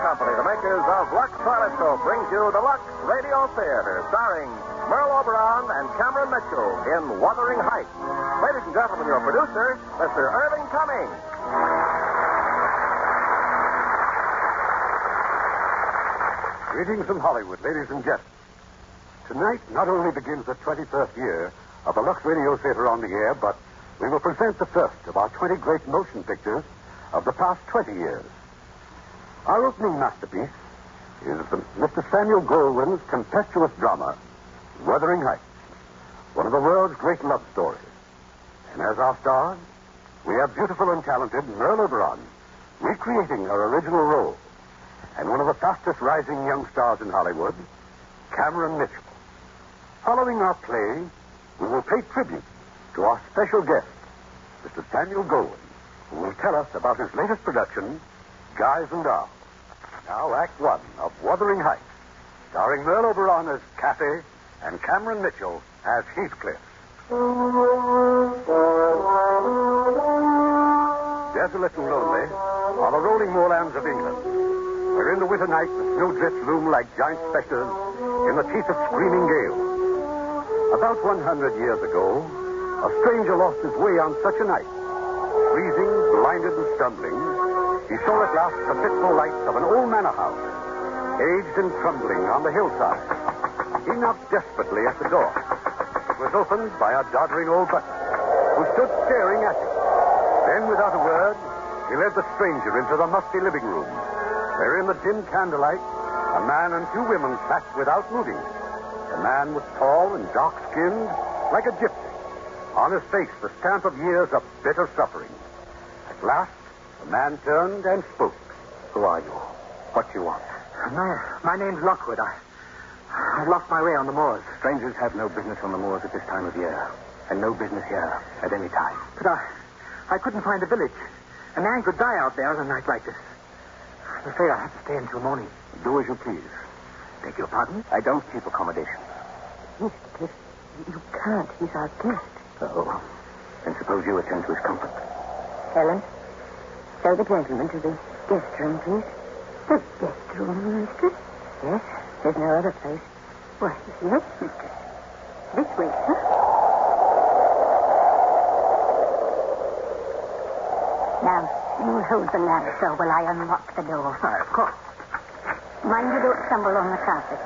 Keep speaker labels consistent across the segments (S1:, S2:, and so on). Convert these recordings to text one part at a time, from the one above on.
S1: Company, the makers of Lux Toilet Soap, brings you the Lux Radio Theater, starring Merle Oberon and Cameron Mitchell in Wuthering Heights. Ladies and gentlemen, your producer, Mr. Irving Cummings.
S2: Greetings from Hollywood, ladies and gents. Tonight not only begins the 21st year of the Lux Radio Theater on the air, but we will present the first of our 20 great motion pictures of the past 20 years. Our opening masterpiece is Mr. Samuel Goldwyn's tempestuous drama, Wuthering Heights, one of the world's great love stories. And as our stars, we have beautiful and talented Merle Oberon recreating her original role, and one of the fastest rising young stars in Hollywood, Cameron Mitchell. Following our play, we will pay tribute to our special guest, Mr. Samuel Goldwyn, who will tell us about his latest production, Guys and Dolls. Now, Act One of Wuthering Heights, starring Merle Oberon as Kathy and Cameron Mitchell as Heathcliff. Desolate and lonely are the rolling moorlands of England, where in the winter night the snowdrifts loom like giant specters in the teeth of screaming gales. About 100 years ago, a stranger lost his way on such a night. Freezing, blinded, and stumbling, he saw at last the fitful lights of an old manor house, aged and crumbling on the hillside. He knocked desperately at the door. It was opened by a doddering old butler, who stood staring at him. Then, without a word, he led the stranger into the musty living room, where in the dim candlelight, a man and two women sat without moving. The man was tall and dark-skinned, like a gypsy. On his face, the stamp of years of bitter suffering. At last, the man turned and spoke. Who are you? What do you want?
S3: My name's Lockwood. I've lost my way on the moors.
S2: Strangers have no business on the moors at this time of year, and no business here at any time.
S3: But I couldn't find a village. A man could die out there on a night like this. I'm afraid I'll have to stay until morning.
S2: Do as you please.
S3: Beg your pardon?
S2: I don't keep accommodation.
S4: Mister, you can't. He's our guest.
S2: Oh. Then suppose you attend to his comfort.
S4: Helen, show the gentleman to the guest room, please. The guest room, mistress? Yes, there's no other place. Why, yes, mistress. This way, huh? Now, you hold the lamp, sir, while I unlock the door.
S3: Of course.
S4: Mind you don't stumble on the carpet.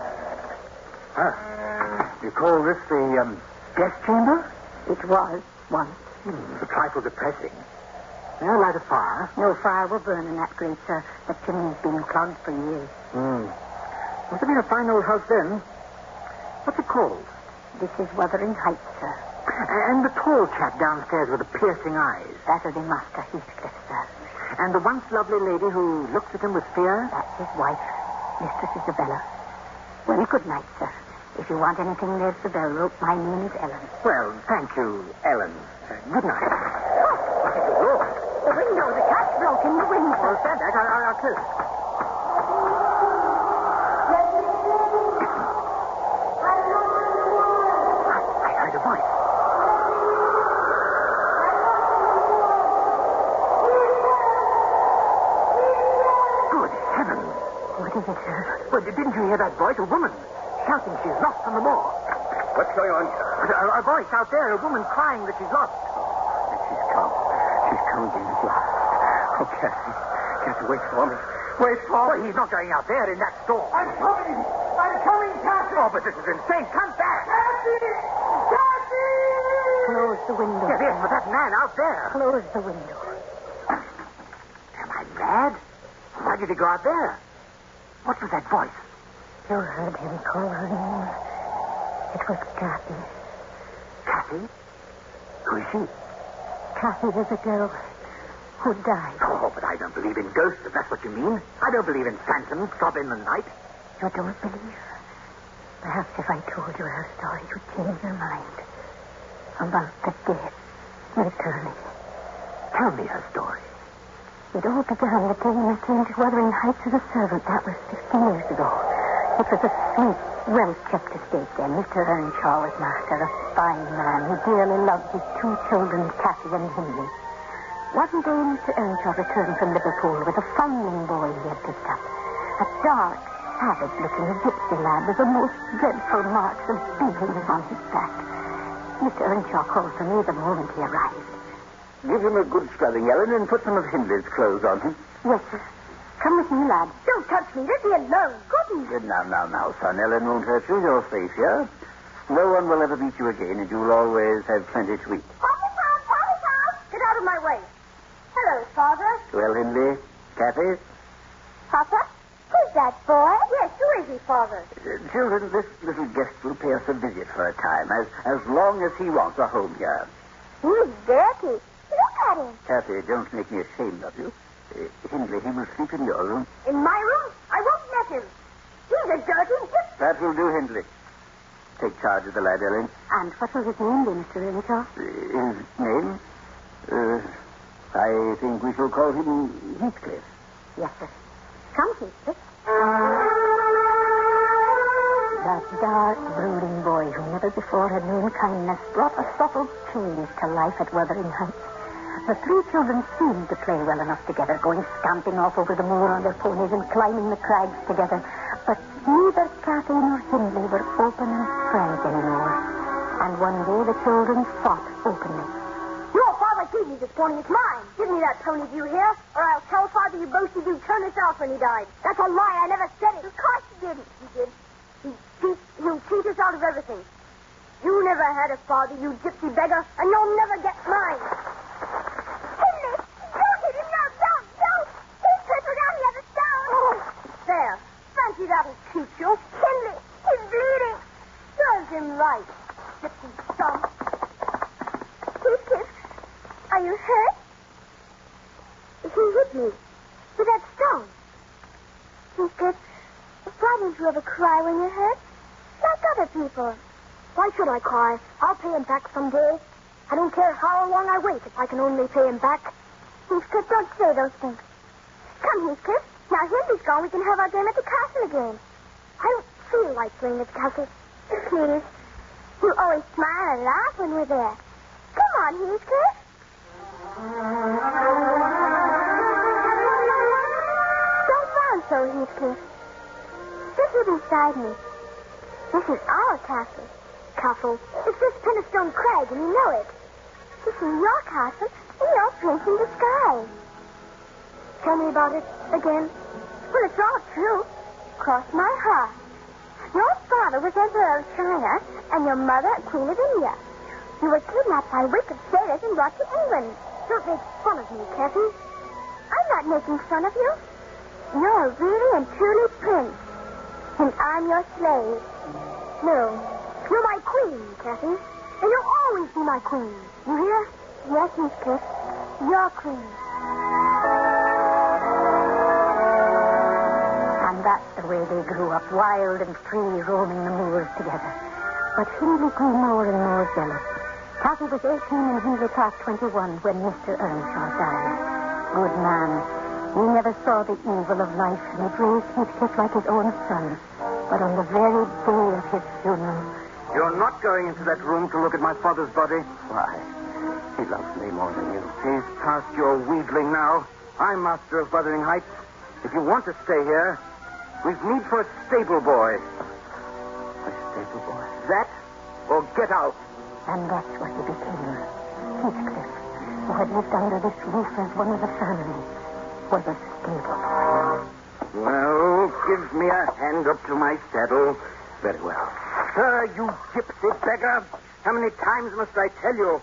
S3: You call this the guest chamber?
S4: It was once.
S3: It's a trifle depressing. May I light a fire?
S4: No fire will burn in that grate, sir. The chimney's been clogged for years.
S3: Must have been a fine old house then. What's it called?
S4: This is Wuthering Heights, sir.
S3: And the tall chap downstairs with the piercing eyes.
S4: That'll be Master Heathcliff, sir.
S3: And the once lovely lady who looks at him with fear?
S4: That's his wife, Mistress Isabella. Well, good night, sir. If you want anything, there's the bell rope. My name is Ellen.
S3: Well, thank you, Ellen. Good night. What is the door?
S4: The window. The cat's broken the window.
S3: Oh, stand back. I'll close it. I heard a voice. Good heavens.
S4: What is it, sir?
S3: Well, didn't you hear that voice? A woman shouting she's lost on the moor.
S2: What's going on, sir?
S3: A voice out there, a woman crying that she's lost.
S2: She's come. She's come again at last. Oh, Kathy. Kathy, wait for me.
S3: Wait for me. He's not going out there in that storm.
S5: I'm coming, Kathy.
S3: Oh, but this is insane. Come back.
S5: Kathy!
S4: Close the window.
S3: Yes, but that man out there.
S4: Close the window.
S3: Am I mad? Why did he go out there? What was that voice?
S4: You heard him call her name. It was Kathy.
S3: Kathy? Who is she?
S4: Kathy is a girl who died.
S3: Oh, but I don't believe in ghosts, if that's what you mean. I don't believe in phantoms drop in the night.
S4: You don't believe? Perhaps if I told you her story, you'd change your mind. About the dead returning.
S3: Tell me her story.
S4: It all began the day I came to Wuthering Heights as a servant. That was 15 years ago. It was a sweet, well-kept estate then. Mr. Earnshaw was master, a fine man who dearly loved his two children, Kathy and Henry. One day, Mr. Earnshaw returned from Liverpool with a foundling boy he had picked up. A dark, savage-looking gypsy lad with the most dreadful marks of beatings on his back. Mr. Earnshaw called for me the moment he arrived.
S3: Give him a good scrubbing, Ellen, and put some of Hindley's clothes on him.
S4: Yes, sir. Come with me, lad.
S6: Don't touch me. Let me alone. Goodness.
S3: Now, son. Ellen won't hurt you. You're safe here. No one will ever beat you again, and you'll always have plenty to eat.
S6: Potty! Get out of my way. Hello, Father.
S3: Well, Hindley, Kathy?
S6: Papa? Who's that boy? Yes, who is he, Father?
S3: Children, this little guest will pay us a visit for a time, as long as he wants a home here.
S6: He's dirty. Look at him.
S3: Kathy, don't make me ashamed of you. Hindley, he will sleep in your room.
S6: In my room? I won't let him. He's a dirty gypsy.
S3: That will do, Hindley. Take charge of the lad, Ellen.
S4: And what will his name be, Mr. Earnshaw?
S3: His name? I think we shall call him Heathcliff.
S4: Yes, sir. Come, Heathcliff. That dark, brooding boy who never before had known kindness brought a subtle change to life at Wuthering Heights. The three children seemed to play well enough together, going stamping off over the moor on their ponies and climbing the crags together. But neither Kathy nor Hindley were open and frank anymore. And one day the children fought openly.
S6: Your father gave me this pony. It's mine. Give me that pony, do you hear? Or I'll tell Father you boasted you'd turn us out when he died. That's a lie. I never said it. Of course you didn't. He did. He'll cheat us out of everything. You never had a father, you gypsy beggar, and you'll never get mine. Hindley, don't hit him. No, don't. He's crippled down the other stone. Oh, there. Fancy that'll teach you. Hindley, he's bleeding. Serves him right. Gypsy scum. Heathcliff, are you hurt? He hit me with that stone. Heathcliff, why don't you ever cry when you're hurt? Like other people. Why should I cry? I'll pay him back someday. I don't care how long I wait if I can only pay him back. Heathcliff, don't say those things. Come, Heathcliff. Now Hindley's gone, we can have our game at the castle again. I don't feel like playing at the castle. Please. You always smile and laugh when we're there. Come on, Heathcliff. Don't frown so, Heathcliff. Sit here beside me. This is our castle. Castle. It's this Penistone Crag, and you know it. This is your castle, and you're Prince in disguise. Tell me about it again. Well, it's all true. Cross my heart. Your father was Emperor of China, and your mother Queen of India. You were kidnapped by wicked sailors and brought to England. Don't make fun of me, Kathy. I'm not making fun of you. You're really and truly Prince, and I'm your slave. No, you're my queen, Kathy. And you'll always be my queen. You hear? Yes, Heathcliff. Your queen.
S4: And that's the way they grew up, wild and free, roaming the moors together. But Hindley grew more and more jealous. Kathy was 18 and Hindley past 21 when Mr. Earnshaw died. Good man. He never saw the evil of life, and he raised Heathcliff like his own son. But on the very day of his funeral...
S3: You're not going into that room to look at my father's body.
S2: Why? He loves me more than you.
S3: He's past your wheedling now. I'm master of Wuthering Heights. If you want to stay here, we've need for a stable boy.
S2: A stable boy?
S3: That or get out.
S4: And that's what he became. Heathcliff, who had lived under this roof as one of the family, was a stable boy.
S3: Well, give me a hand up to my saddle.
S2: Very well.
S3: Sir, you gypsy beggar. How many times must I tell you?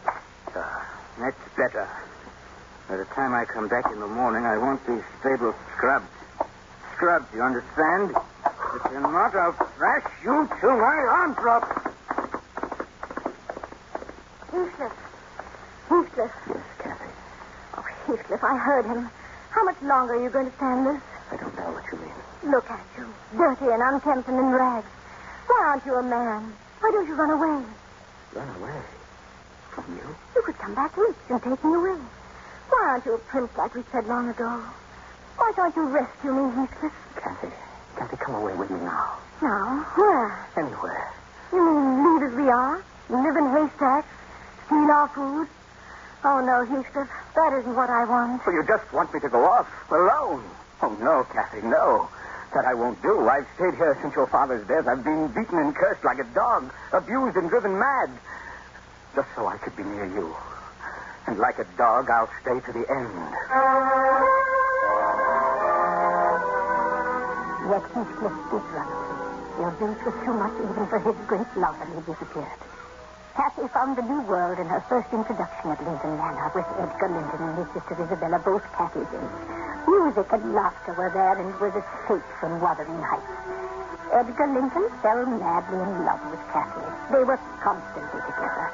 S3: That's better. By the time I come back in the morning, I want these stables scrubbed. Scrubbed, you understand? If you're not, I'll thrash you till my arm drops.
S6: Heathcliff. Heathcliff.
S2: Yes, Kathy.
S6: Oh, Heathcliff, I heard him. How much longer are you going to stand this?
S2: I don't know what you mean.
S6: Look at you. Dirty and unkempt and in rags. Why aren't you a man? Why don't you run away?
S2: Run away? From you?
S6: You could come back rich and take me away. Why aren't you a prince like we said long ago? Why don't you rescue me, Heathcliff?
S2: Kathy, come away with me now.
S6: Now? Where?
S2: Anywhere.
S6: You mean leave as we are? Live in haystacks? Steal our food? Oh, no, Heathcliff. That isn't what I want.
S3: So you just want me to go off alone?
S2: Oh, no, Kathy, no.
S3: That I won't do. I've stayed here since your father's death. I've been beaten and cursed like a dog, abused and driven mad. Just so I could be near you. And like a dog, I'll stay to the end.
S4: Yet Heathcliff did run away. The abuse was too much even for his great love, and he disappeared. Kathy found the new world in her first introduction at Linton Manor with Edgar Linton and his sister Isabella, both Kathy's age. Music and laughter were there, and it was escape from Wuthering Heights. Edgar Linton fell madly in love with Kathy. They were constantly together.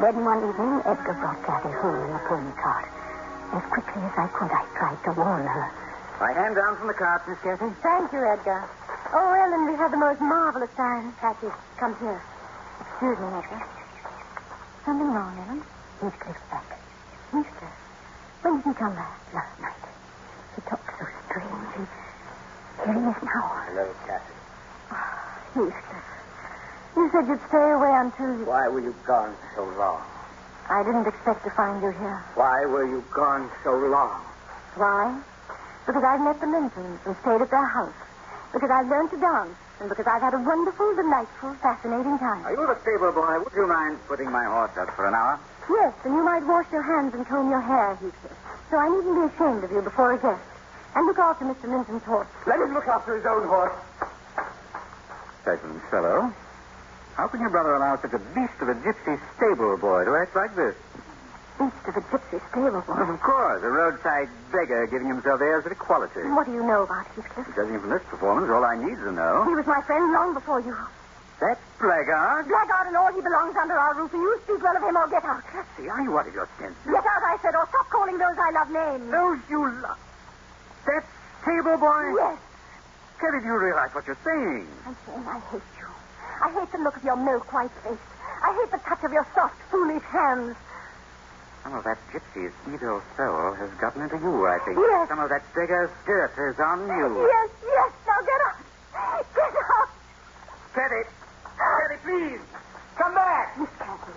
S4: Then one evening, Edgar brought Kathy home in a pony cart. As quickly as I could, I tried to warn her.
S3: My hand down from the cart, Miss Kathy.
S6: Thank you, Edgar. Oh, Ellen, we've had the most marvelous time. Kathy, come here. Excuse me, Edgar.
S4: Something wrong, Ellen? Heathcliff's back. Heathcliff? When did he come back? Last night. He talked so strange. Here he is now.
S3: Hello, Kathy.
S4: Heathcliff. You said you'd stay away until...
S3: Why were you gone so long?
S4: I didn't expect to find you here.
S3: Why were you gone so long?
S4: Why? Because I've met the Lintons and stayed at their house. Because I've learned to dance. And because I've had a wonderful, delightful, fascinating time.
S3: Are you the stable boy? Would you mind putting my horse up for an hour?
S4: Yes, and you might wash your hands and comb your hair, Heathcliff. So I needn't be ashamed of you before a guest. And look after Mr. Linton's horse.
S3: Let him look after his own horse. Pleasant fellow. How can your brother allow such a beast of a gypsy stable boy to act like this?
S4: Beast of a gypsy stable boy?
S3: Of course, a roadside beggar giving himself airs of equality.
S4: What do you know about Heathcliff?
S3: Judging from this performance, all I need to know...
S4: He was my friend long before you.
S3: That blackguard?
S4: Blackguard and all, he belongs under our roof. And you speak well of him or get out.
S3: See, are you out of your senses?
S4: Get out, I said, or stop calling those I love names.
S3: Those you love? That stable boy?
S4: Yes.
S3: Kelly, do you realize what you're saying?
S4: I'm saying I hate you. I hate the look of your milk-white face. I hate the touch of your soft, foolish hands.
S3: Some of that gypsy's evil soul has gotten into you, I think.
S4: Yes.
S3: Some of that beggar's dirt is on you.
S4: Yes, yes. Now get out. Get out.
S3: Teddy! Teddy, please! Come back!
S4: Miss Kathy.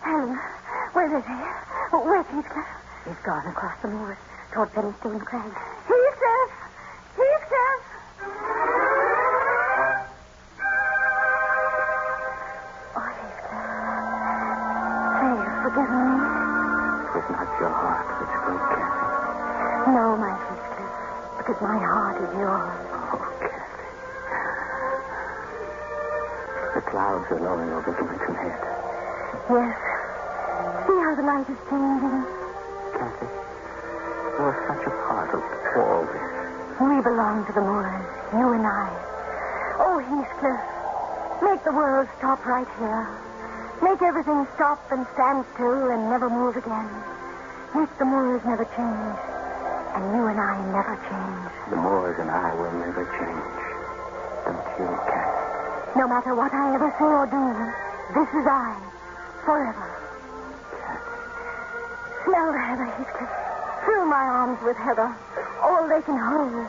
S4: Helen, where is he? Where's Heathcliff? He's gone across the moors toward Penstone Crags. Heathcliff! Heathcliff! Oh, Heathcliff. Please forgive me.
S3: It was not your heart which broke, Kathy.
S4: No, my Heathcliff, because my heart is yours.
S3: Oh, Kathy. The clouds are lowering over the Lincoln Head.
S4: Yes. See how the light is changing?
S3: Kathy, you are such a part of all this.
S4: We belong to the moors, you and I. Oh, Heathcliff, make the world stop right here. Make everything stop and stand still and never move again. Make the moors never change, and you and I never change.
S3: The Moors and I will never change. Don't you, Kathy?
S4: No matter what I ever say or do, this is I, forever.
S3: Kathy.
S4: Smell the heather, Heathcliff. Fill my arms with heather, all they can hold.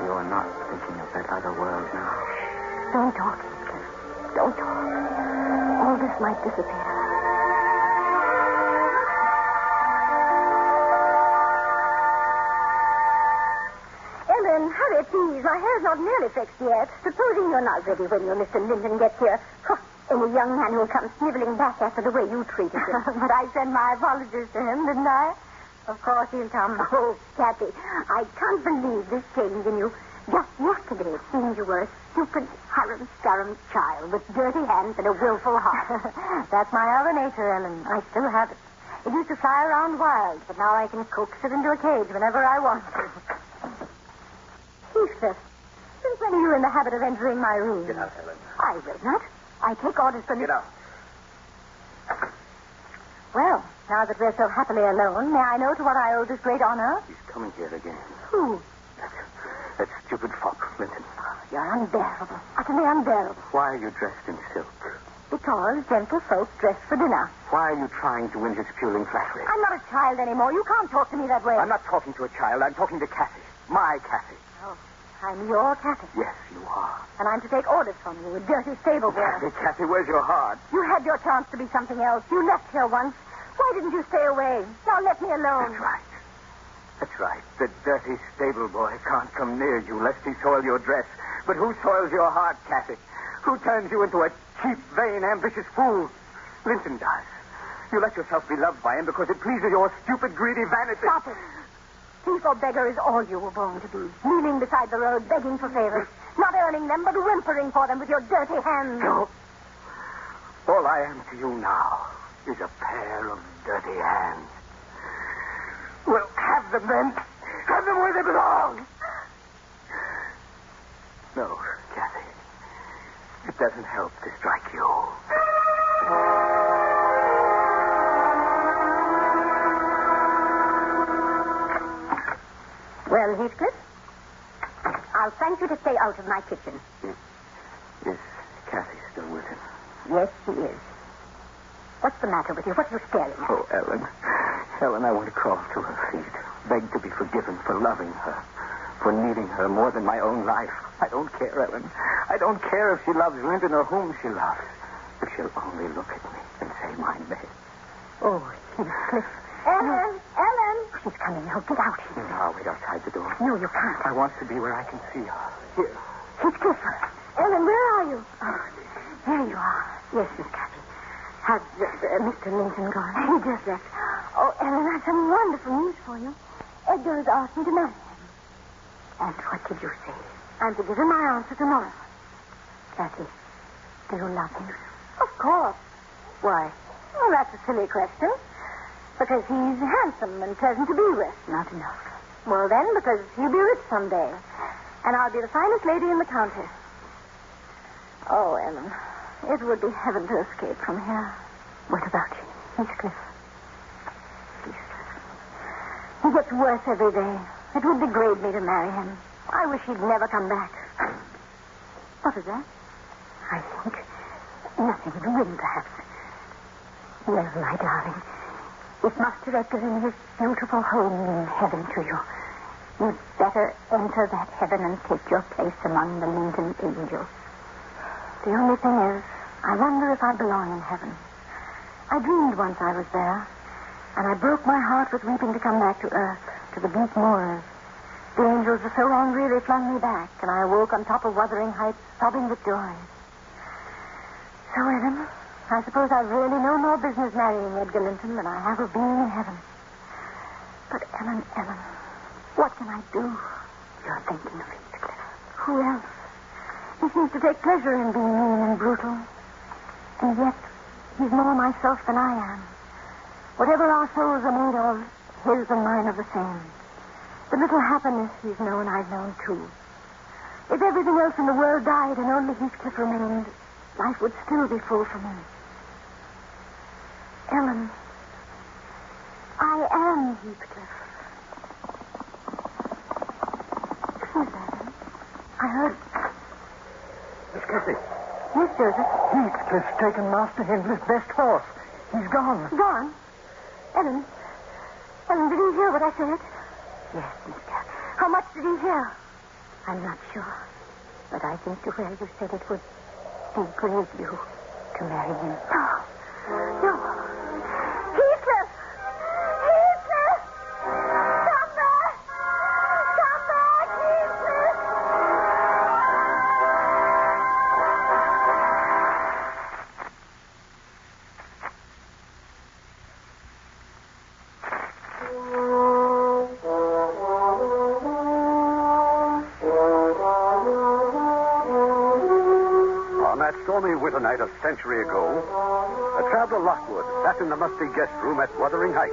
S3: You are not thinking of that other world now.
S4: Don't talk, Heathcliff. Don't talk. All this might disappear. Ellen, hurry, please. My hair's not nearly fixed yet. Supposing you're not ready when your Mr. Linton gets here. Any young man who'll come sniveling back after the way you treated him. But I sent my apologies to him, didn't I? Of course he'll come. Oh, Kathy, I can't believe this change in you. Just yesterday it seemed you were a stupid, harum-scarum child with dirty hands and a willful heart. That's my other nature, Ellen. I still have it. It used to fly around wild, but now I can coax it into a cage whenever I want to. Heathcliff, since when are you in the habit of entering my room?
S3: Get out, Helen.
S4: I will not. I take orders from
S3: Get out.
S4: Well, now that we're so happily alone, may I know to what I owe this great honor?
S3: He's coming here again.
S4: Who?
S3: That stupid fox, Linton.
S4: You're unbearable. Utterly unbearable.
S3: Why are you dressed in silk?
S4: Because gentle folk dress for dinner.
S3: Why are you trying to win his puling flattery?
S4: I'm not a child anymore. You can't talk to me that way.
S3: I'm not talking to a child. I'm talking to Kathy. My Kathy.
S4: Oh, I'm your Kathy.
S3: Yes, you are.
S4: And I'm to take orders from you, a dirty stable boy.
S3: Kathy, where's your heart?
S4: You had your chance to be something else. You left here once. Why didn't you stay away? Now let me alone.
S3: That's right. That's right. The dirty stable boy can't come near you lest he soil your dress. But who soils your heart, Kathy? Who turns you into a cheap, vain, ambitious fool? Linton does. You let yourself be loved by him because it pleases your stupid, greedy vanity.
S4: Stop it. Thief or beggar is all you were born to be. Kneeling beside the road, begging for favors. Not earning them, but whimpering for them with your dirty hands.
S3: No. All I am to you now is a pair of dirty hands. Well, have them then. Have them where they belong. No, Kathy. It doesn't help to strike you.
S4: Well, Heathcliff, I'll thank you to stay out of my kitchen.
S3: Is Kathy still with him?
S4: Yes, she is. What's the matter with you? What are you staring at?
S3: Oh, Ellen. Ellen, I want to crawl to her feet. Beg to be forgiven for loving her. For needing her more than my own life. I don't care, Ellen. I don't care if she loves Linton or whom she loves. If she'll only look at me and say my name.
S4: Oh, Heathcliff.
S6: Ellen! Ellen!
S4: She's coming now. Get out here.
S3: No, I'll wait outside the door.
S4: No, you can't.
S3: I want to be where I can see her. Here.
S4: Heathcliff.
S6: Ellen, where are you?
S4: Oh, there you are. Yes, Miss Kathy. Has Mr. Linton gone?
S6: He just left. Oh, Ellen, I have some wonderful news for you. Edgar has asked me to marry him.
S4: And what did you say?
S6: I'm to give him my answer tomorrow.
S4: Kathy, do you love him?
S6: Of course.
S4: Why?
S6: Well, that's a silly question. Because he's handsome and pleasant to be with.
S4: Not enough.
S6: Well, then, because he'll be rich someday. And I'll be the finest lady in the county. Oh, Ellen, it would be heaven to escape from here.
S4: What about you, Heathcliff?
S6: He gets worse every day. It would degrade me to marry him. I wish he'd never come back. What is that?
S4: I think nothing. The wind, perhaps. Well, my darling, if Master Edgar in his beautiful home means heaven to you, you'd better enter that heaven and take your place among the Linton angels.
S6: The only thing is, I wonder if I belong in heaven. I dreamed once I was there, and I broke my heart with weeping to come back to earth, to the bleak moors. The angels were so angry they flung me back, and I awoke on top of Wuthering Heights, sobbing with joy. So, Ellen, I suppose I've really no more business marrying Edgar Linton than I have of being in heaven. But, Ellen, what can I do?
S4: You're thinking of Heathcliff.
S6: Who else? He seems to take pleasure in being mean and brutal. And yet, he's more myself than I am. Whatever our souls are made of, his and mine are the same. The little happiness he's known, I've known too. If everything else in the world died and only Heathcliff remained, life would still be full for me. Ellen, I am Heathcliff. Who's that, Ellen? I heard...
S2: Miss Kathy.
S6: Yes, Joseph.
S5: Heathcliff's taken Master Hindley's best horse. He's gone.
S6: Gone? Ellen, did he hear what I said?
S4: Yes, Miss Kathy.
S6: How much did he hear?
S4: I'm not sure. But I think the way you said it would degrade you to marry him.
S6: No. Heathcliff! Heathcliff! Come back! Come back, Heathcliff!
S2: On that stormy winter night a century ago, a traveler Lockwood sat in the musty guest room at Wuthering Heights,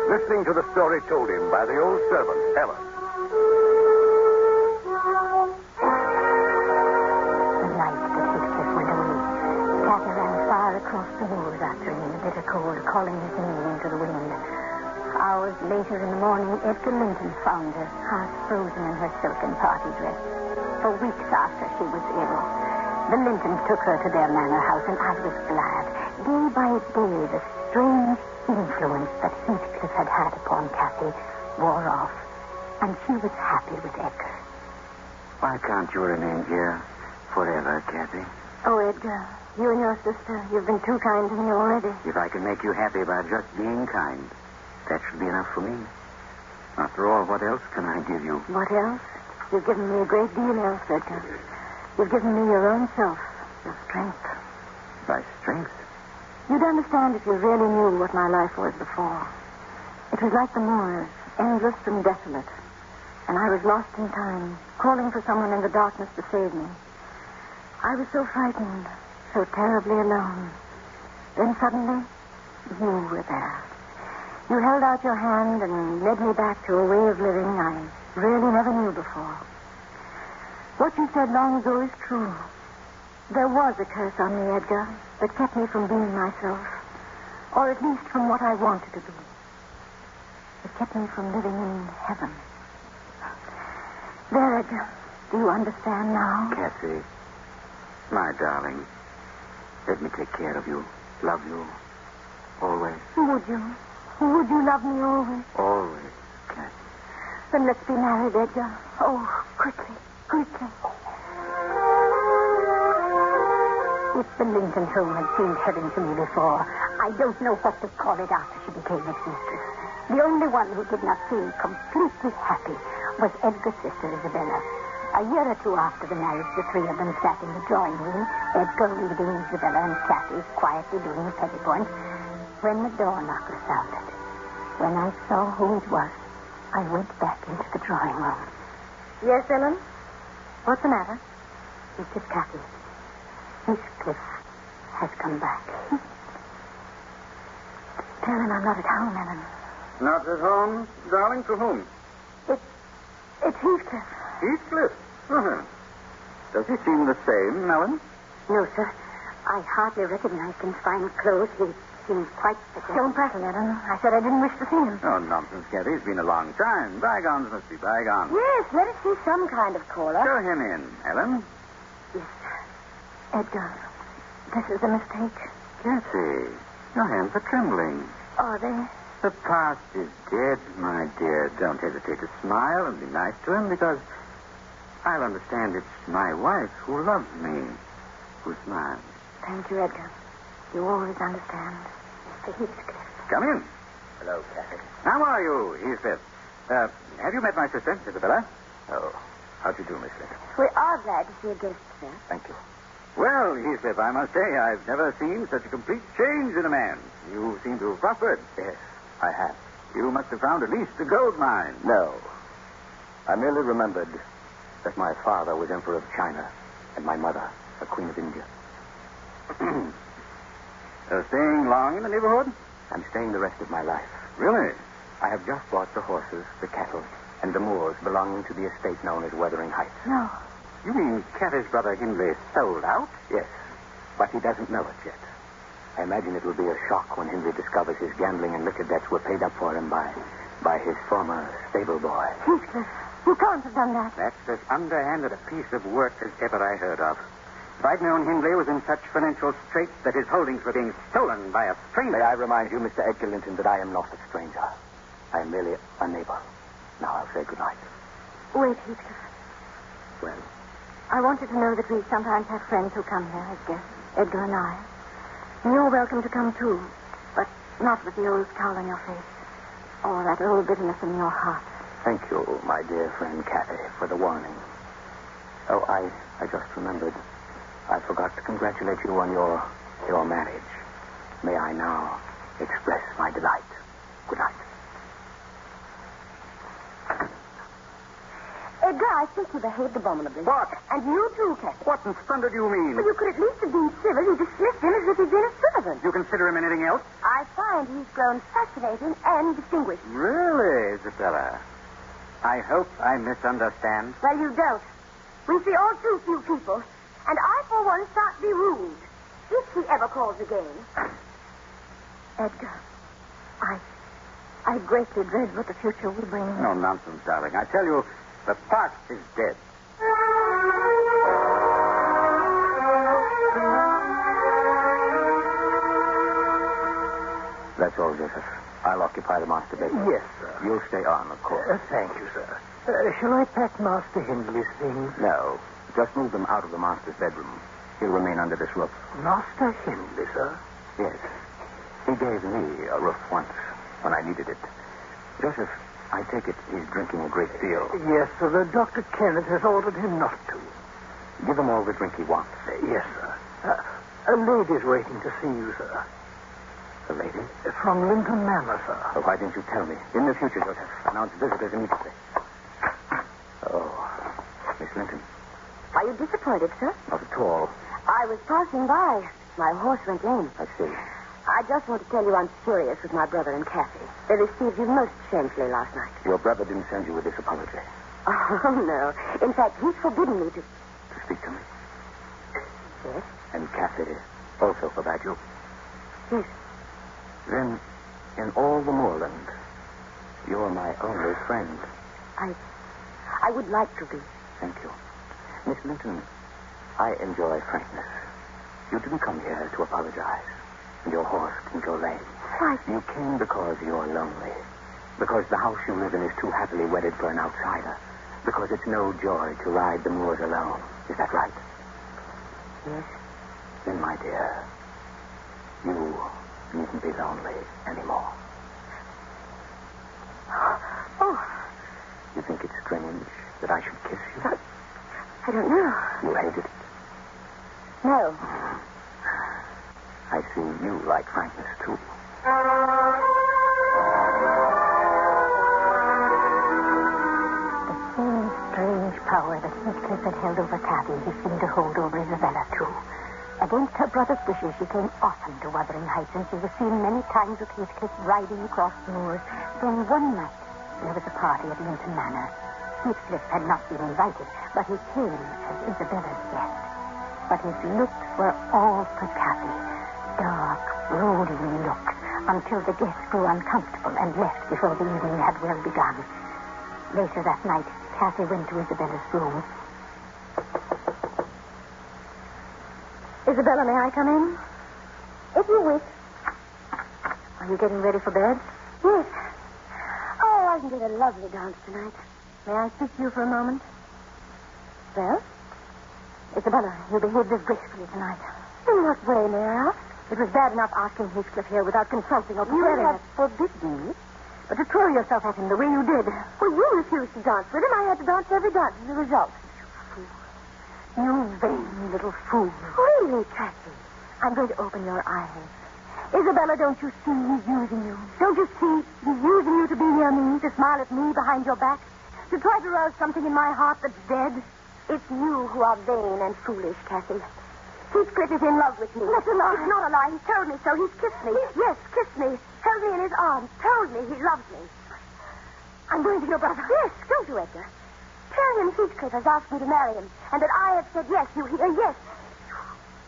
S2: listening to the story told him by the old servant, Ellen.
S4: The night that Heathcliff went away, Kathy ran far across the moors after him in the bitter cold, calling his name into the wind. Hours later in the morning, Edgar Linton found her, half frozen in her silken party dress. For weeks after she was ill, the Lintons took her to their manor house, and I was glad. Day by day, the strange influence that Heathcliff had had upon Kathy wore off, and she was happy with Edgar.
S3: Why can't you remain here forever, Kathy?
S6: Oh, Edgar, you and your sister, you've been too kind to me already.
S3: If I can make you happy by just being kind, that should be enough for me. After all, what else can I give you?
S4: What else? You've given me a great deal else, Edgar. You've given me your own self, your strength.
S3: My strength?
S4: You'd understand if you really knew what my life was before. It was like the moors, endless and desolate. And I was lost in time, calling for someone in the darkness to save me. I was so frightened, so terribly alone. Then suddenly, you were there. You held out your hand and led me back to a way of living I really never knew before. What you said long ago is true. There was a curse on me, Edgar, that kept me from being myself, or at least from what I wanted to be. It kept me from living in heaven. There, Edgar, do you understand now?
S3: Kathy, my darling, let me take care of you, love you, always.
S4: Would you? Would you love me always?
S3: Always, Kathy.
S4: Then let's be married, Edgar. Oh, quickly, quickly. If the Lincoln home had seemed heaven to me before, I don't know what to call it after she became its mistress. The only one who did not seem completely happy was Edgar's sister, Isabella. A year or two after the marriage, the three of them sat in the drawing room, Edgar reading, Isabella and Kathy quietly doing the petty point, when the door knocker sounded. When I saw who it was, I went back into the drawing room. Yes, Ellen? What's the matter? It's just Kathy. Heathcliff has come back. Tell him I'm not at home, Ellen.
S3: Not at home, darling? To whom?
S4: It's Heathcliff.
S3: Heathcliff? Uh-huh. Does he seem the same, Ellen?
S4: No, sir. I hardly recognized him in fine clothes. He seems quite Don't prattle, Ellen. I said I didn't wish to see him.
S3: Oh, nonsense, Kathy. It's been a long time. Bygones must be bygones.
S4: Yes, let us see some kind of caller.
S3: Show him in, Ellen.
S4: Yes, sir. Edgar, this is a mistake.
S3: Kathy, your hands are trembling.
S4: Are they?
S3: The past is dead, my dear. Don't hesitate to smile and be nice to him, because I'll understand it's my wife who loves me, who smiles.
S4: Thank you, Edgar. You always understand. Mr. Heathcliff.
S3: Come in.
S7: Hello, Kathy.
S3: How are you, Heathcliff? Have you met my sister, Isabella?
S7: Oh, how'd you do, Miss Lincoln?
S4: We are glad to see a guest, sir.
S7: Thank you.
S3: Well, Heathcliff, I must say I've never seen such a complete change in a man. You seem to have prospered.
S7: Yes, I have.
S3: You must have found at least a gold mine.
S7: No. I merely remembered that my father was Emperor of China and my mother a Queen of India.
S3: Staying long in the neighborhood?
S7: I'm staying the rest of my life.
S3: Really?
S7: I have just bought the horses, the cattle, and the moors belonging to the estate known as Wuthering Heights.
S4: No.
S3: You mean Kathy's brother Hindley sold out?
S7: Yes, but he doesn't know it yet. I imagine it will be a shock when Hindley discovers his gambling and liquor debts were paid up for him by his former stable boy.
S4: Heathcliff, you can't have done that.
S3: That's as underhanded a piece of work as ever I heard of. If I'd known Hindley was in such financial straits that his holdings were being stolen by a stranger...
S7: May I remind you, Mr. Edgar Linton, that I am not a stranger. I am merely a neighbor. Now I'll say goodnight.
S4: Wait, Heathcliff.
S7: Well?
S4: I want you to know that we sometimes have friends who come here as guests, Edgar and I. And you're welcome to come, too, but not with the old scowl on your face or that old bitterness in your heart.
S7: Thank you, my dear friend Kathy, for the warning. Oh, I just remembered. I forgot to congratulate you on your marriage. May I now express my delight. Good night.
S6: Edgar, I think you behaved abominably.
S3: What?
S6: And you too, Kathy.
S3: What in thunder do you mean?
S6: Well, you could at least have been civil. You dismissed him as if he'd been a servant.
S3: You consider him anything else?
S6: I find he's grown fascinating and distinguished.
S3: Really, Isabella? I hope I misunderstand.
S6: Well, you don't. We see all too few people. And I, for one, shan't be rude. If he ever calls again.
S4: Edgar, I greatly dread what the future will bring.
S3: No nonsense, darling. I tell you, the past is dead.
S7: That's all, Joseph. I'll occupy the master bedroom.
S5: Yes, sir.
S7: You'll stay on, of course.
S5: Thank you, sir. Shall I pack Master Hindley's things?
S7: No. Just move them out of the master's bedroom. He'll remain under this roof.
S5: Master Hindley, sir?
S7: Yes. He gave me a roof once when I needed it. Joseph, I take it he's drinking a great deal.
S5: Yes, sir. Dr. Kenneth has ordered him not to.
S7: Give him all the drink he wants.
S5: Yes, sir. A lady's waiting to see you, sir.
S7: A lady?
S5: From Linton Manor, sir.
S7: Oh, why didn't you tell me? In the future, Joseph, announce visitors immediately. Oh, Miss Linton.
S6: Are you disappointed, sir?
S7: Not at all.
S6: I was passing by. My horse went lame.
S7: I see.
S6: I just want to tell you I'm furious with my brother and Kathy. They received you most shamefully last night.
S7: Your brother didn't send you with this apology.
S6: Oh, no. In fact, he's forbidden me to...
S7: To speak to me?
S6: Yes?
S7: And Kathy also forbade you?
S6: Yes.
S7: Then, in all the moorland, you're my only friend.
S6: I would like to be.
S7: Thank you. Miss Linton, I enjoy frankness. You didn't come here to apologize. And your horse didn't go lame.
S6: Why?
S7: You came because you're lonely. Because the house you live in is too happily wedded for an outsider. Because it's no joy to ride the moors alone. Is that right?
S6: Yes.
S7: Then, my dear, you needn't be lonely anymore.
S6: Oh.
S7: You think it's strange that I should kiss you?
S6: I don't know.
S7: You hate it?
S6: No.
S7: I see you like frankness, too.
S4: The same strange power that Heathcliff had held over Kathy, he seemed to hold over Isabella, too. Against her brother's wishes, she came often to Wuthering Heights, and she was seen many times with Heathcliff riding across the moors. Then one night, there was a party at Linton Manor. Heathcliff had not been invited, but he came as Isabella's guest. But his looks were all for Kathy. Dark, brooding looks, until the guests grew uncomfortable and left before the evening had well begun. Later that night, Kathy went to Isabella's room.
S6: Isabella, may I come in? If you wish. Are you getting ready for bed? Yes. Oh, wasn't it a lovely dance tonight? May I speak to you for a moment? Well? Isabella, you behaved disgracefully tonight. In what way, may I ask? It was bad enough asking Heathcliff here without consulting or preparing. You have forbidden me? But to throw yourself at him the way you did. Well, you refused to dance with him. I had to dance every dance as a result. You vain little fool. Really, Kathy? I'm going to open your eyes. Isabella, don't you see he's using you? Don't you see he's using you to be near me, to smile at me behind your back, to try to rouse something in my heart that's dead? It's you who are vain and foolish, Kathy. Heathcliff is in love with me. That's a lie. It's not a lie. He told me so. He's kissed me. Yes, kissed me. Held me in his arms. Told me he loves me. I'm going to your brother. Yes, go to Edgar. Tell him Heathcliff has asked me to marry him, and that I have said yes. You hear? Yes.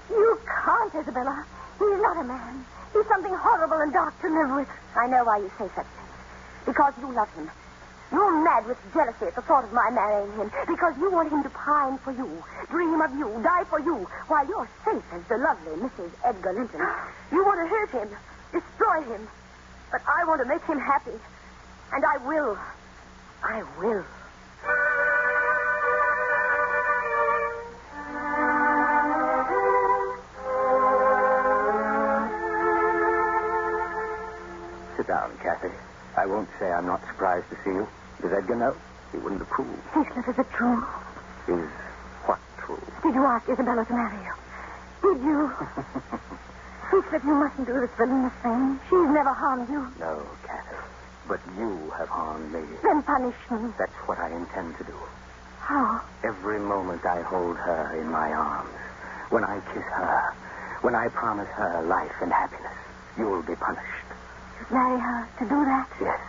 S6: You can't, Isabella. He's not a man. He's something horrible and dark to live with. I know why you say such things. Because you love him. You're mad with jealousy at the thought of my marrying him. Because you want him to pine for you, dream of you, die for you, while you're safe as the lovely Mrs. Edgar Linton. You want to hurt him, destroy him. But I want to make him happy. And I will. I will.
S7: Sit down, Kathy. I won't say I'm not surprised to see you. Does Edgar know? He wouldn't approve.
S4: Heathcliff, is it true?
S7: Is what true?
S4: Did you ask Isabella to marry you? Did you? Heathcliff, you mustn't do this villainous thing. She's never harmed you.
S7: No, Kathy. But you have harmed me.
S4: Then punish me.
S7: That's what I intend to do.
S4: How?
S7: Every moment I hold her in my arms, when I kiss her, when I promise her life and happiness, you'll be punished.
S4: You'd marry her to do that?
S7: Yes.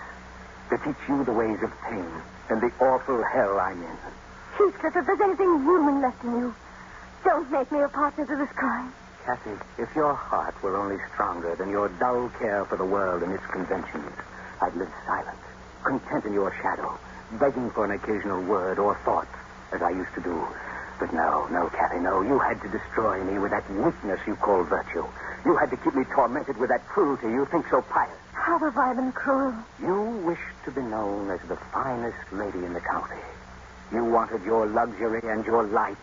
S7: To teach you the ways of pain and the awful hell I'm in.
S4: Heathcliff, if there's anything human left in you, don't make me a partner to this crime.
S7: Kathy, if your heart were only stronger than your dull care for the world and its conventions, I'd live silent, content in your shadow, begging for an occasional word or thought, as I used to do. But no, Kathy, no. You had to destroy me with that weakness you call virtue. You had to keep me tormented with that cruelty you think so pious.
S4: How have I been cruel?
S7: You wished to be known as the finest lady in the county. You wanted your luxury and your light.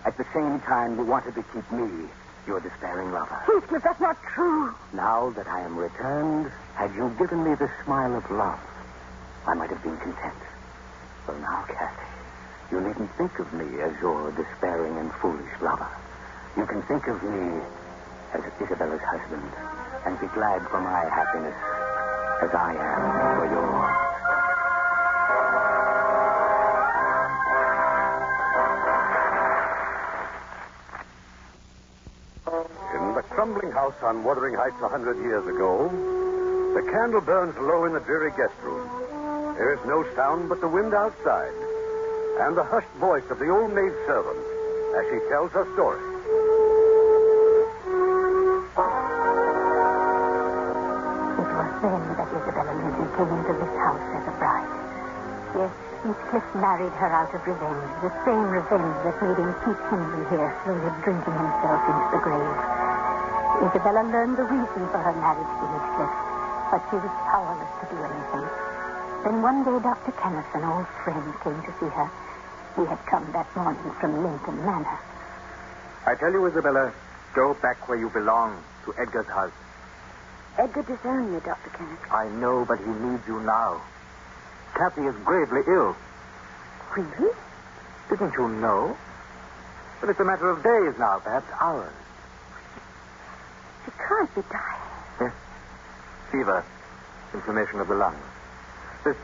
S7: At the same time, you wanted to keep me, your despairing lover.
S4: Heathcliff, that's not true.
S7: Now that I am returned, had you given me the smile of love, I might have been content. Well, now, Kathy, you needn't think of me as your despairing and foolish lover. You can think of me as Isabella's husband and be glad for my happiness as I am for yours.
S2: In the crumbling house on Wuthering Heights 100 years ago, the candle burns low in the dreary guest room. There is no sound but the wind outside and the hushed voice of the old maid servant as she tells her story.
S4: It was then that Isabella Linton came into this house as a bride. Yes, Heathcliff married her out of revenge, the same revenge that made him keep Henry here, slowly drinking himself into the grave. Isabella learned the reason for her marriage to Heathcliff, but she was powerless to do anything. Then one day Dr. Kenneth, an old friend, came to see her. He had come that morning from Linton Manor.
S3: I tell you, Isabella, go back where you belong, to Edgar's house.
S6: Edgar disowned me, Dr. Kenneth.
S3: I know, but he needs you now. Kathy is gravely ill.
S6: Really?
S3: Didn't you know? But it's a matter of days now, perhaps hours.
S6: She can't be dying.
S3: Yes. Fever, inflammation of the lungs. This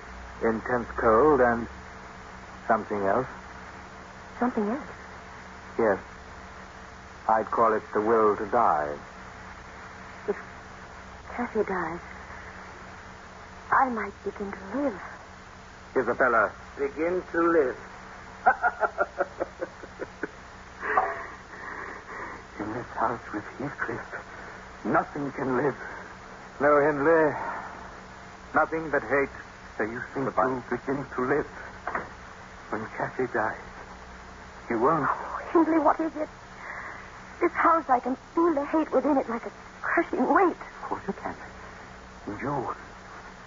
S3: intense cold and something else.
S6: Something else?
S3: Yes. I'd call it the will to die.
S6: If Kathy dies, I might begin to live.
S3: Isabella.
S7: Begin to live. In this house with Heathcliff, nothing can live.
S3: No, Hindley. Nothing but hate.
S7: So you think you'll begin to live when Kathy dies? You won't.
S6: Oh, Hindley, what is it? This house, I can feel the hate within it like a crushing weight.
S7: Of course you can. And you.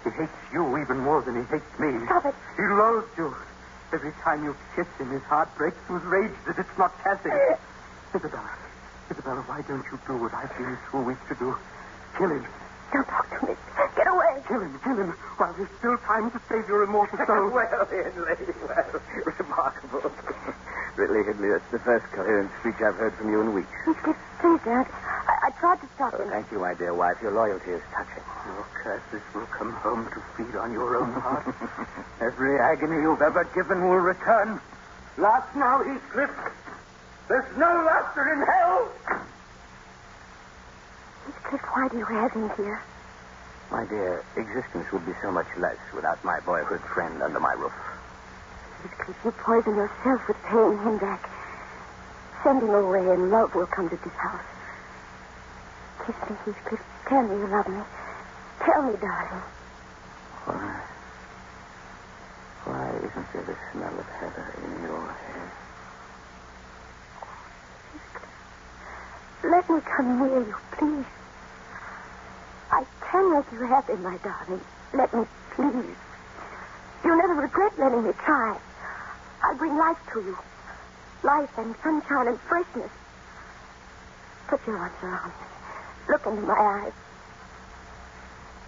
S7: He hates you even more than he hates me.
S6: Stop it.
S7: He loathes you. Every time you kiss him, his heart breaks with rage that it's not Kathy. Isabella, why don't you do what I've been so weak to do? Kill him.
S6: Don't talk to me. Get away.
S7: Kill him, while there's still time to save your immortal soul.
S3: Well, Hindley, remarkable. Really, Hindley, that's the first coherent speech I've heard from you in weeks.
S6: Heathcliff, please don't. I tried to stop him.
S3: Thank you, my dear wife. Your loyalty is touching.
S7: Your curses will come home to feed on your own heart.
S3: Every agony you've ever given will return.
S7: Laugh now, Heathcliff. There's no laughter in hell.
S6: Heathcliff, why do you have me here?
S3: My dear, existence would be so much less without my boyhood friend under my roof.
S6: Heathcliff, you poison yourself with paying him back. Send him away and love will come to this house. Kiss me, Heathcliff. Tell me you love me. Tell me, darling.
S7: Why isn't there the smell of heather in your hair?
S6: Let me come near you, please. I can make you happy, my darling. Let me, please. You'll never regret letting me try. I'll bring life to you. Life and sunshine and freshness. Put your arms around me. Look into my eyes.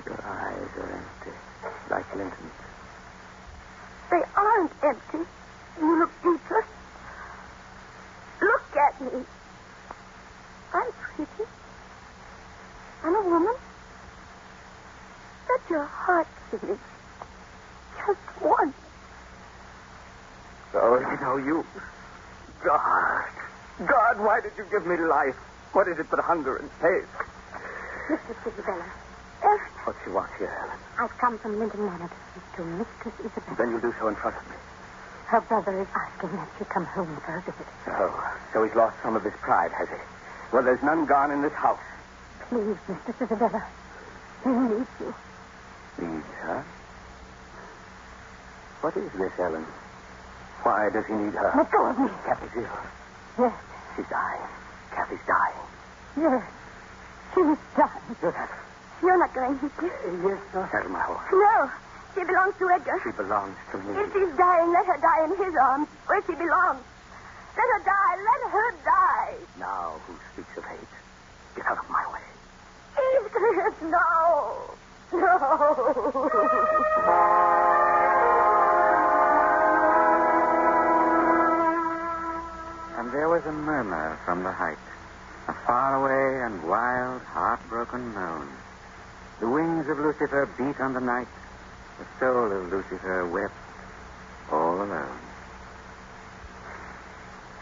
S7: Your eyes are empty, like Linton's.
S6: They aren't empty. You look deeper. Look at me. I'm pretty. I'm a woman. Let your heart sing. Just once.
S3: Oh, you. God, why did you give me life? What is it but hunger and pain?
S6: Mistress Isabella.
S3: What's she want here, Helen?
S4: I've come from Linton Manor to speak to Mistress Isabella.
S3: Then you'll do so in front of me.
S4: Her brother is asking that she come home for a visit.
S3: Oh, so he's lost some of his pride, has he? Well, there's none gone in this house.
S4: Please, Mistress Isabella. He needs you.
S3: Needs her? What is this, Ellen? Why does he need her?
S4: Let go of me.
S3: Kathy's ill.
S4: Yes.
S3: She's dying. Kathy's dying.
S4: Yes. She's dying.
S6: You're not going, Heathcliff.
S3: Yes, no. Saddle my horse.
S6: No. She belongs to Edgar.
S3: She belongs to me.
S6: If she's dying, let her die in his arms, where she belongs. Let her die. Let her die.
S3: Now, who speaks of hate? Get out of my way.
S6: Heathcliff, no. No.
S3: And there was a murmur from the height, a faraway and wild, heartbroken moan. The wings of Lucifer beat on the night. The soul of Lucifer wept all alone.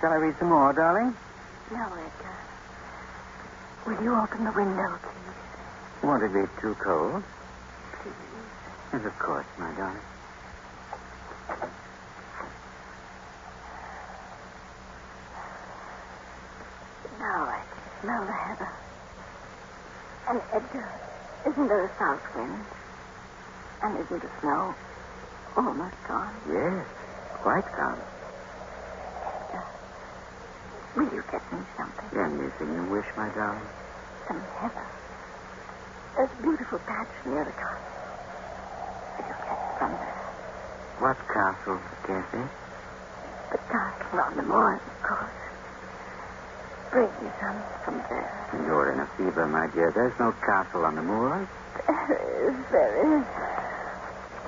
S3: Shall I read some more, darling?
S4: No, Edgar. Will you open the window, please?
S3: Won't it be too cold?
S4: Please.
S3: Yes, of course, my darling.
S4: Now I can smell the heather. And Edgar, isn't there a south wind? And isn't the snow almost gone?
S3: Yes, quite gone.
S4: Edgar, will you get me something?
S3: Anything you wish, my darling.
S4: Some heather. There's a beautiful patch near the castle. Will you get it from there?
S3: What castle, Cassie?
S4: The castle on the moors, of course. Bring me some from there.
S3: You're in a fever, my dear. There's no castle on the moors.
S4: There is.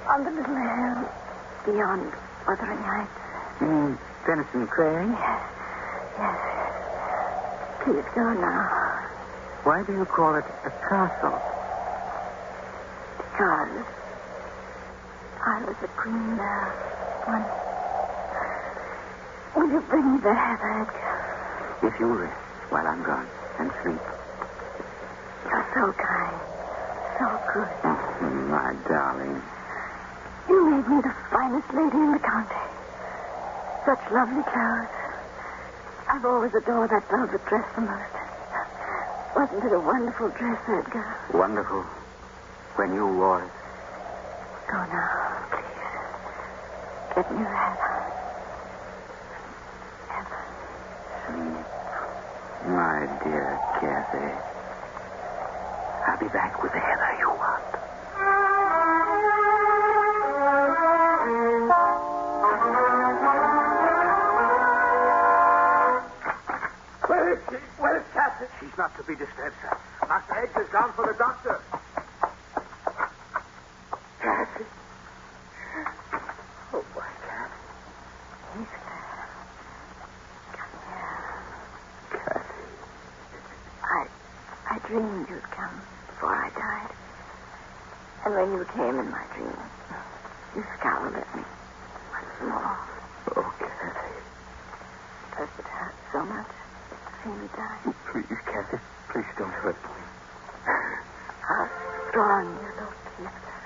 S4: On the little hill beyond Wuthering Heights.
S3: Denison Crag?
S4: Yes. Please go now.
S3: Why do you call it a castle?
S4: Because I was a queen there once. Will you bring me the heather, Edgar?
S3: If you rest while I'm gone and sleep.
S4: You're so kind. So good.
S3: Oh, my darling.
S4: You made me the finest lady in the county. Such lovely clothes. I've always adored that velvet dress the most. Wasn't it a wonderful dress, Edgar?
S3: Wonderful. When you wore it.
S4: Go now, please. Get me the heather.
S3: My dear Kathy. I'll be back with the heather you want.
S2: Where is Kathy? She's not to be disturbed, sir. Master Edgar's gone for the doctor. Kathy. Oh, my Kathy.
S4: He's there. Come here.
S2: Kathy.
S4: I dreamed you'd come before I died. And when you came in my dream, you scowled at me once more.
S2: Oh, Kathy.
S4: Does it hurt so much to see me die?
S2: Please, Kathy. Please don't hurt me.
S4: How strong you look, Edgar.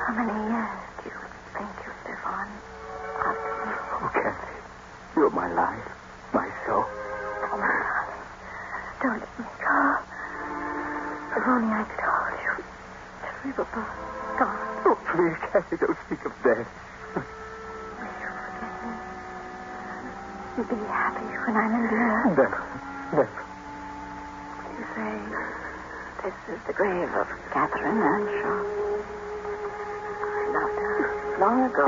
S4: How many years do you think you'll live on after me?
S2: Oh, Kathy. You're my life. My soul.
S4: Oh, my darling. Don't let me go. If only I could hold you. Till we were both gone.
S2: Oh, please, Kathy, don't speak of death.
S4: Will you forget me? You'll be happy when I'm in the earth.
S2: Never. Never.
S4: You say this is the grave of Catherine Earnshaw. I loved her long ago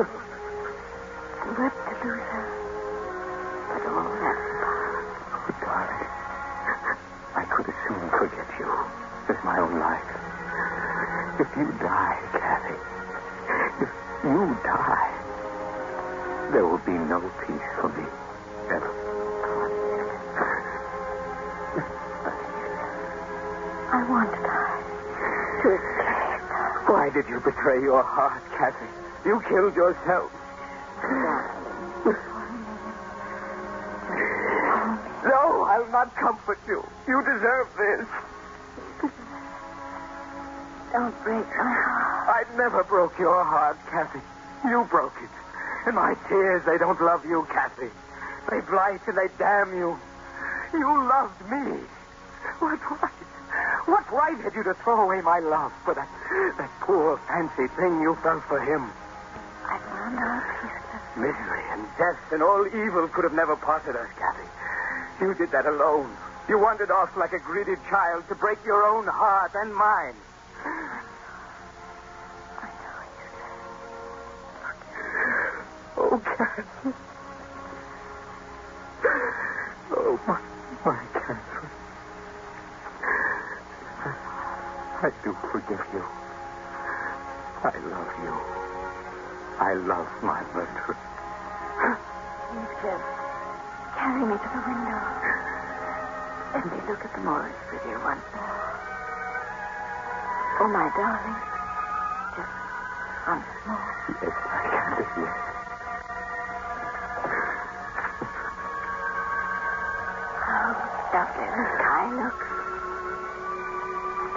S4: and wept to lose her. But all that's past.
S2: Oh, darling. I could as soon forget you as my own life. If you die, Kathy, if you die, there will be no peace for me, ever.
S4: I want to die. To escape.
S2: Why did you betray your heart, Kathy? You killed yourself. No, I'll not comfort you. You deserve this.
S4: Don't break my heart.
S2: I never broke your heart, Kathy. You broke it. And my tears, they don't love you, Kathy. They blight and they damn you. You loved me. What right? What right had you to throw away my love for that poor fancy thing you felt for him?
S4: I found out useless.
S2: Misery and death and all evil could have never parted us, Kathy. You did that alone. You wandered off like a greedy child to break your own heart and mine.
S4: I know you.
S2: Oh, Kathy. Oh, my Catherine.
S7: I do forgive you. I love you. I love my murderer.
S4: Heathcliff, carry me to the window. Let me look at the moors with you once more. Oh, my darling. Just once more.
S7: Yes, I can do it.
S4: How lovely the sky looks.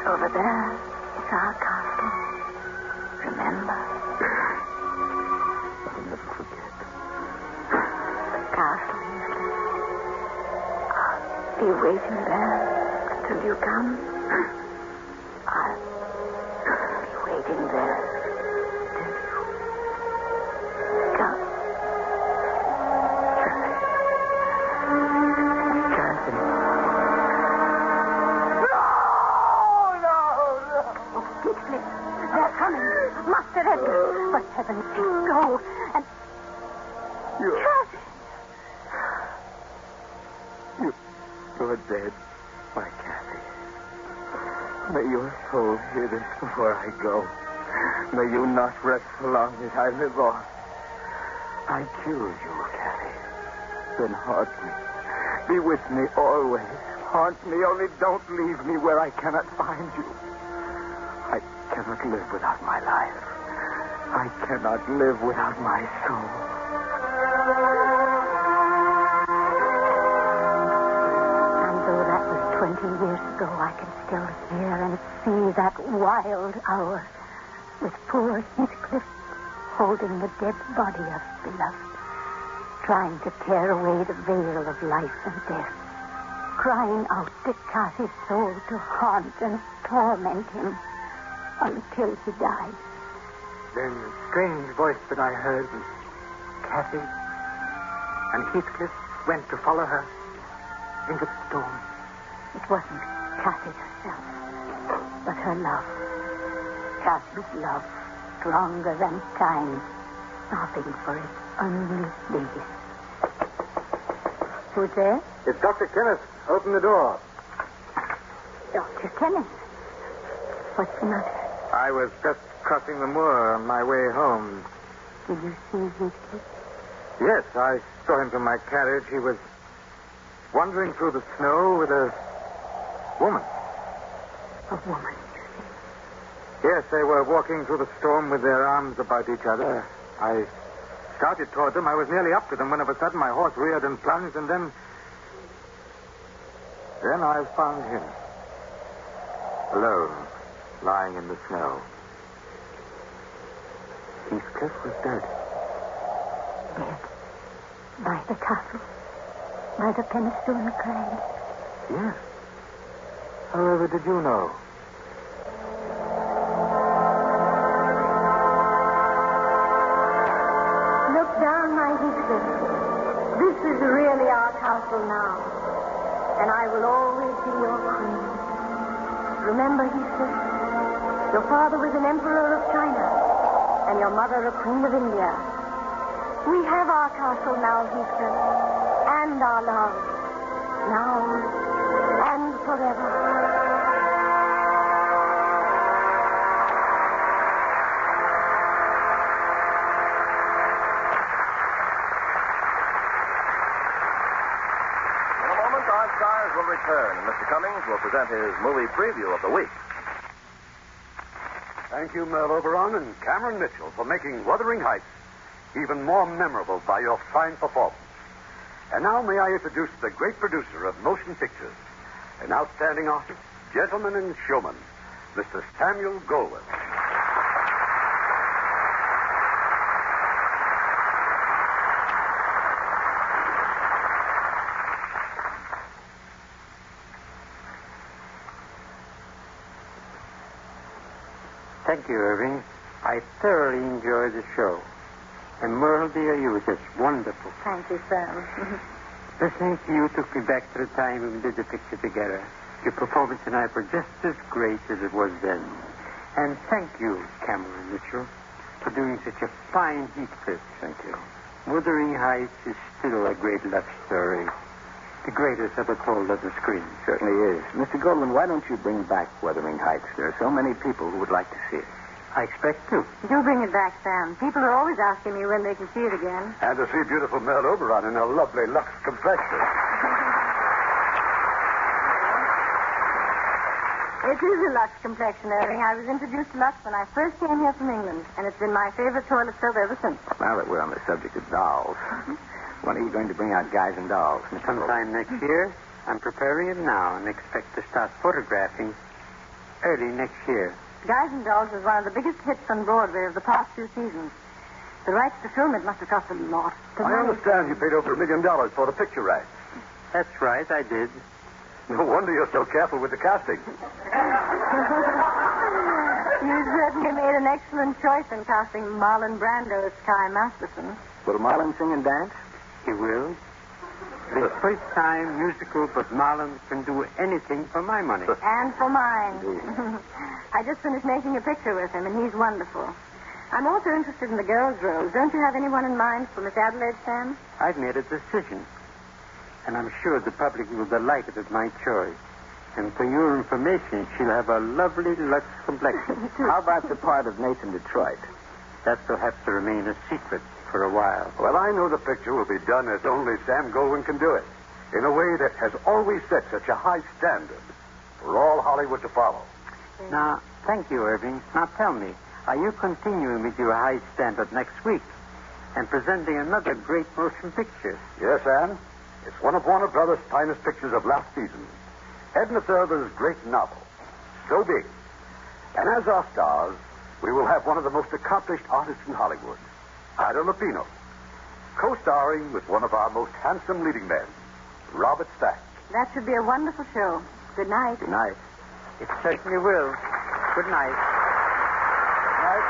S4: Over there is our castle. Remember?
S7: I'll never forget.
S4: The castle, Heathcliff. I'll be waiting there until you come. I'll be waiting there till you come. They're coming. Master Edgar. For heaven's sake, go. And...
S7: You're dead, my Kathy. May your soul hear this before I go. May you not rest so long as I live on. I cure you, Kathy. Then haunt me. Be with me always. Haunt me, only don't leave me where I cannot find you. I cannot live without my life. I cannot live without my soul.
S4: And though that was 20 years ago, I can still hear and see that wild hour with poor Heathcliff holding the dead body of his beloved, trying to tear away the veil of life and death, crying out to cast his soul to haunt and torment him until he died.
S3: Then the strange voice that I heard was Kathy, and Heathcliff went to follow her into the storm.
S4: It wasn't Kathy herself, but her love. Kathy's love, stronger than time, sobbing for its only baby. Who's there?
S2: It's Dr. Kenneth. Open the door.
S4: Dr. Kenneth. What's the matter?
S3: I was just crossing the moor on my way home.
S4: Did you see Heathcliff?
S3: Yes, I saw him from my carriage. He was wandering through the snow with a woman.
S4: A woman, you
S3: Yes, they were walking through the storm with their arms about each other. I started toward them. I was nearly up to them when of a sudden my horse reared and plunged, and then I found him. Alone, lying in the snow. Heathcliff was dead.
S4: Dead. By the castle. By the Penistone Crag.
S3: Yes. However, did you know?
S6: Look down, my Heathcliff. This is really our castle now. And I will always be your queen. Remember, Heathcliff, your father was an emperor of China, and your mother a queen of India. We have our castle now, Heathcliff, and our love, now and forever.
S1: Our stars will return, and Mr. Cummings will present his movie preview of the week.
S2: Thank you, Merle Oberon and Cameron Mitchell, for making Wuthering Heights even more memorable by your fine performance. And now may I introduce the great producer of motion pictures, an outstanding artist, gentleman and showman, Mr. Samuel Goldwyn.
S8: Thank you, Irving. I thoroughly enjoyed the show. And Merle, dear, you were just wonderful.
S4: Thank you, Sam.
S8: Listening to you took me back to the time when we did the picture together. Your performance tonight was just as great as it was then. And thank you, Cameron Mitchell, for doing such a fine Heathcliff.
S7: Thank you.
S8: Wuthering Heights is still a great love story. the greatest ever told on the screen.
S7: Certainly is. Mr. Goldman, why don't you bring back Wuthering Heights? There are so many people who would like to see it.
S8: I expect to.
S4: Do bring it back, Sam. People are always asking me when they can see it again.
S2: And to see beautiful Merle Oberon in a lovely Lux complexion.
S4: It is a Lux complexion, Irving. I was introduced to Lux when I first came here from England, and it's been my favorite toilet soap ever since.
S7: Now that we're on the subject of dolls, when are you going to bring out Guys and Dolls?
S8: Sometime next year. I'm preparing it now and expect to start photographing early next year.
S4: Guys and Dolls is one of the biggest hits on Broadway of the past few seasons. The rights to film it must have cost a lot.
S2: I understand you paid over $1 million for the picture rights.
S8: That's right, I did.
S2: No wonder you're so careful with the casting.
S4: You certainly made an excellent choice in casting Marlon Brando as Sky Masterson.
S7: Will Marlon sing and dance?
S8: He will. The first time musical, but Marlon can do anything for my money.
S4: And for mine. I just finished making a picture with him, and he's wonderful. I'm also interested in the girls' roles. Don't you have anyone in mind for Miss Adelaide, Sam?
S8: I've made a decision, and I'm sure the public will delight at my choice. And for your information, she'll have a lovely Lux complexion.
S7: How about the part of Nathan Detroit?
S8: That will have to remain a secret for a while.
S2: Well, I know the picture will be done as only Sam Goldwyn can do it, in a way that has always set such a high standard for all Hollywood to follow.
S8: Now, thank you, Irving. Now tell me, are you continuing with your high standard next week and presenting another great motion picture?
S2: Yes, Anne. It's one of Warner Brothers' finest pictures of last season. Edna Thurber's great novel, So Big. And as our stars, we will have one of the most accomplished artists in Hollywood, Ida Lupino, co-starring with one of our most handsome leading men, Robert Stack.
S4: That should be a wonderful show. Good night.
S7: Good night.
S8: It certainly will. Good night.
S2: Good night.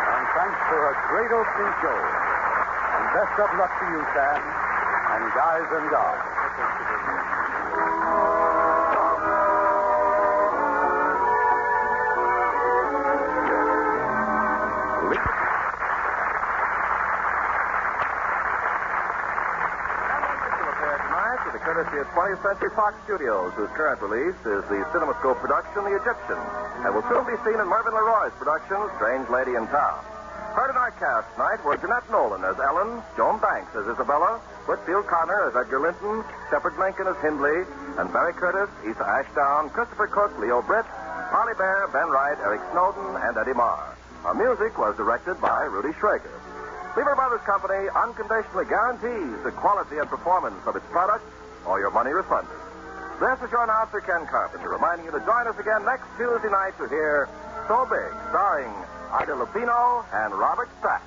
S2: And thanks for a great opening show. And best of luck to you, Sam, and Guys and Dolls.
S1: Courtesy of 20th Century Fox Studios, whose current release is the CinemaScope production, The Egyptian, and will soon be seen in Mervyn LeRoy's production, Strange Lady in Town. Heard in our cast tonight were Jeanette Nolan as Ellen, Joan Banks as Isabella, Whitfield Connor as Edgar Linton, Shepard Menken as Hindley, and Barry Curtis, Issa Ashdown, Christopher Cook, Leo Britt, Polly Bear, Ben Wright, Eric Snowden, and Eddie Marr. Our music was directed by Rudy Schrager. Lever Brothers Company unconditionally guarantees the quality and performance of its products or your money refunded. This is your announcer, Ken Carpenter, reminding you to join us again next Tuesday night to hear So Big, starring Ida Lupino and Robert Stack.